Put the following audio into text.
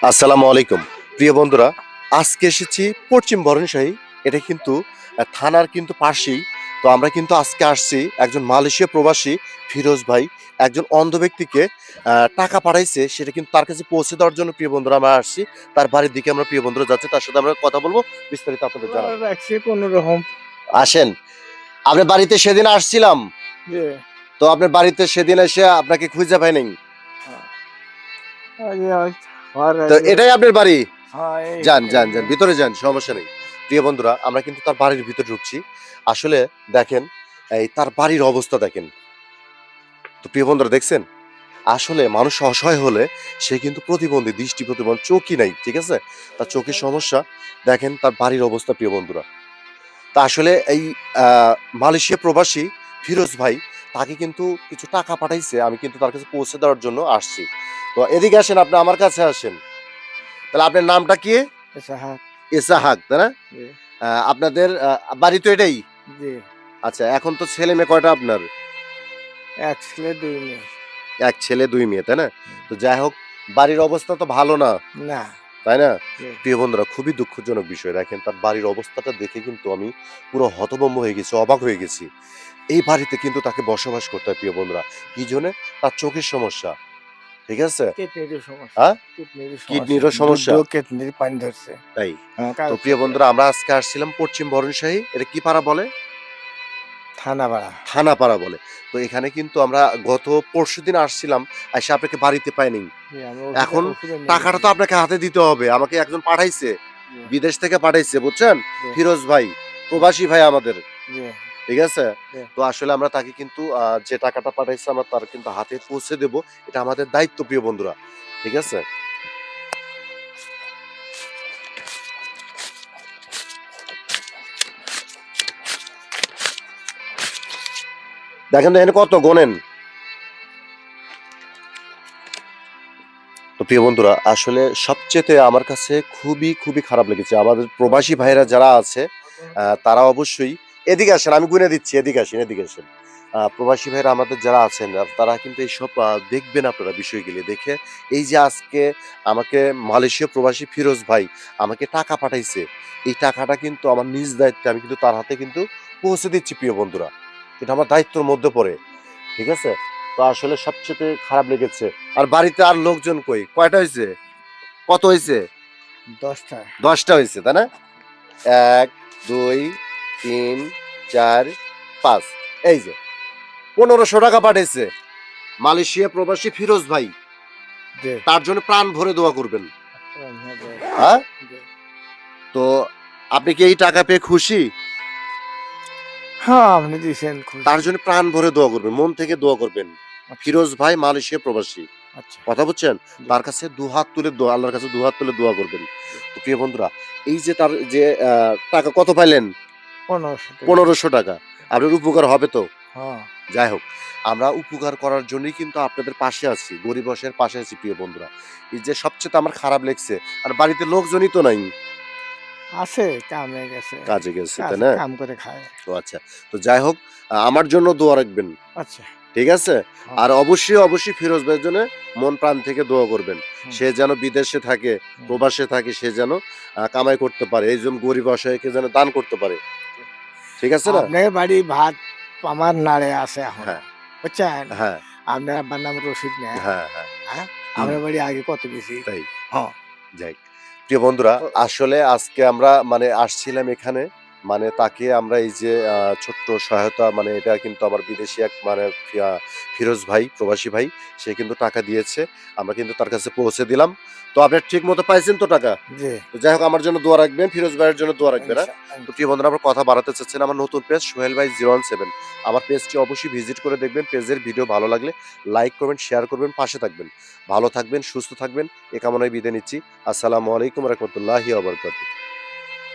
আসসালামু আলাইকুম প্রিয় বন্ধুরা, আজকে এসেছি পশ্চিম বরণশাহী। এটা কিন্তু থানার কিন্তু পাশেই। তো আমরা কিন্তু আজকে আসছি একজন মালয়েশিয়া প্রবাসী ফিরোজ ভাই একজন অন্ধ ব্যক্তিকে টাকা পাঠাইছে, সেটা কিন্তু তার কাছে পৌঁছে দেওয়ার জন্য প্রিয় বন্ধুরা আমরা আসছি। তার বাড়ির দিকে আমরা প্রিয় বন্ধুরা যাচ্ছি, তার সাথে আমরা কথা বলবো, বিস্তারিত আপনাদের জানাবো। রাখছি কোনো রকম। আসেন, আপনার বাড়িতে সেদিন আসছিলাম, যে তো আপনার বাড়িতে সেদিন এসে আপনাকে খুঁজে পাই নাই। তো এটাই আপনার বাড়ি? যান যান যান, ভিতরে যান, সমস্যা নেই। প্রিয় বন্ধুরা, আমরা কিন্তু তার বাড়ির ভিতরে ঢুকছি। আসলে দেখেন, এই তার বাড়ির অবস্থা দেখেন। তো প্রিয় বন্ধুরা দেখছেন, আসলে মানুষ অসহায় হলে সে কিন্তু প্রতিবন্ধী, দৃষ্টি প্রতিবন্ধী, চোখই নাই, ঠিক আছে? তার চোখের সমস্যা। দেখেন তার বাড়ির অবস্থা প্রিয় বন্ধুরা। তা আসলে এই মালয়েশিয়া প্রবাসী ফিরোজ ভাই তাকে কিন্তু কিছু টাকা পাঠাইছে, আমি কিন্তু তার কাছে পৌঁছে দেওয়ার জন্য আসছি। তো এদিকে আসেন, আপনি আমার কাছে আসেন। তাহলে আপনার নামটা কি? ইসাহাক, তাই না? আপনাদের বাড়ি তো এটাই? আচ্ছা, এখন তো ছেলে মেয়ে কয়টা আপনার? এক ছেলে দুই মেয়ে। এক ছেলে দুই মেয়ে, তাই না? তো যাই হোক, বাড়ির অবস্থা তো ভালো না, না। তাই না? প্রিয় বন্ধুরা, খুবই দুঃখজনক বিষয়। দেখেন তার বাড়ির অবস্থাটা দেখে কিন্তু আমি পুরো হতভম্ব হয়ে গেছি, অবাক হয়ে গেছি। এই বাড়িতে কিন্তু তাকে বসবাস করতে হয় প্রিয় বন্ধুরা। কি জন্যে? তার চোখের সমস্যা, ঠিক আছে? কিডনিরও সমস্যা। হ্যাঁ, কিডনিরও সমস্যা। কিডনিরও সমস্যা, কিডনির পানি ধরছে। তাই? হ্যাঁ, তো প্রিয় বন্ধুরা, আমরা আজকে আসছিলাম পশ্চিম বরণশাহী। এটা কি পাড়া বলে? থানাপাড়া। থানাপাড়া বলে। তো এখানে কিন্তু আমরা গত পরশুদিন আসছিলাম, এসে আপনাকে বাড়িতে পাইনি। এখন টাকাটা তো আপনাকে হাতে দিতে হবে। আমাকে একজন পাঠাইছে, বিদেশ থেকে পাঠাইছে, বুঝছেন? ফিরোজ ভাই, প্রবাসী ভাই আমাদের, ঠিক আছে? তো আসলে আমরা তাকে কিন্তু যে টাকাটা পাঠাইছে আমরা তার কিন্তু হাতে পৌঁছে দেব। এটা আমাদের দায়িত্ব প্রিয় বন্ধুরা, ঠিক আছে? দেখেন তো এখানে কত গোনেন। তো প্রিয় বন্ধুরা, আসলে সবচেয়ে আমার কাছে খুবই খারাপ লেগেছে আমাদের প্রবাসী ভাইরা যারা আছে, তারা অবশ্যই এদিকে আসেন, আমি গুনে দিচ্ছি, এদিকে আসেন, এদিকে আসেন। প্রবাসী ভাইরা আমাদের যারা আছেন, তারা কিন্তু এইসব দেখবেন আপনারা বিষয়গুলি দেখে। এই যে আজকে আমাকে মালয়েশিয়া প্রবাসী ফিরোজ ভাই আমাকে টাকা পাঠাইছে, এই টাকাটা কিন্তু আমার নিজ দায়িত্বে আমি কিন্তু তার হাতে কিন্তু পৌঁছে দিচ্ছি প্রিয় বন্ধুরা। এটা আমার দায়িত্বের মধ্যে পড়ে, ঠিক আছে? তো আসলে সবচেয়ে খারাপ লেগেছে। আর বাড়িতে আর লোকজন কই? কয়টা হইছে? কত হইছে? 10টা। 10টা হইছে, তাই না? ১, ২, ৩, ৪, ৫। এই যে ৳১৫০০ পাঠাইছে মালয়েশিয়া প্রবাসী ফিরোজ ভাই। তার জন্য প্রাণ ভরে দোয়া করবেন। হ্যাঁ? তো আপনি কি এই টাকা পেয়ে খুশি? হ্যাঁ, আপনি দিয়েছেন খুশি। তার জন্য প্রাণ ভরে দোয়া করবেন, মন থেকে দোয়া করবেন। আচ্ছা। ফিরোজ ভাই মালয়েশিয়া প্রবাসী। আচ্ছা। কথা বুঝছেন? তার কাছে দুহাত তুলে আল্লাহর কাছে দুহাত তুলে দোয়া করবেন। তো প্রিয় বন্ধুরা, এই যে তার যে টাকা কত পাইলেন? 1500 ৳১৫০০। আপনার উপকার হবে তো? হ্যাঁ। যাই হোক, আমরা উপকার করার জন্যই কিন্তু আপনাদের পাশে আছি, গরিব অসহায়ের পাশে আছি প্রিয় বন্ধুরা। এই যে সবচেয়ে আমার খারাপ লাগছে, আর বাড়িতে লোকজনই তো নাই। আছে, কামে গেছে। কাজে গেছে, তাই না? কাম করে খায়। তো আচ্ছা। তো যাই হোক, আমার জন্য দোয়া রাখবেন। আচ্ছা। ঠিক আছে? আর অবশ্যই ফিরোজ ভাইয়ের জন্য মন প্রাণ থেকে দোয়া করবেন। সে যেন বিদেশে থাকে, প্রবাসে থাকে, সে যেন কামাই করতে পারে। এইজন গরিব অসহায়কে যেন দান করতে পারে। ঠিক আছে না? আপনার বাড়ি ভাত আমার নাড়ে আছে এখন। হ্যাঁ, বুঝছেন? হ্যাঁ, আপনার আব্বার নাম রশিদ না? হ্যাঁ, হ্যাঁ। হ্যাঁ? আমার বাড়ি আগে কত বেশি। তাই? হ্যাঁ। যাই। প্রিয় বন্ধুরা, আসলে আজকে আমরা মানে আসছিলাম এখানে, মানে তাকে আমরা এই যে ছোট্ট সহায়তা, মানে এটা কিন্তু আমার বিদেশী এক মানে ফিরোজ ভাই, প্রবাসী ভাই, সে কিন্তু টাকা দিয়েছে। আমরা কিন্তু তার কাছে পৌঁছে দিলাম। তো আপনি ঠিক মতো পাইছেন তো টাকা? জি। তো যাই হোক, আমার জন্য দোয়া রাখবেন, ফিরোজ ভাইয়ের জন্য দোয়া রাখবেন, হ্যাঁ? তো ইনশাআল্লাহ। প্রিয় বন্ধুরা, আমরা কথা বাড়াতে চাচ্ছি না। আমার নতুন পেজ সোহেল ভাই 017। আমার পেজটি অবশ্যই ভিজিট করে দেখবেন। পেজের ভিডিও ভালো লাগলে লাইক করবেন, শেয়ার করবেন, পাশে থাকবেন। ভালো থাকবেন, সুস্থ থাকবেন। এ কামনায় বিদায় নিচ্ছি। আসসালামু আলাইকুম ওয়া রাহমাতুল্লাহি ওয়া বারাকাতুহু।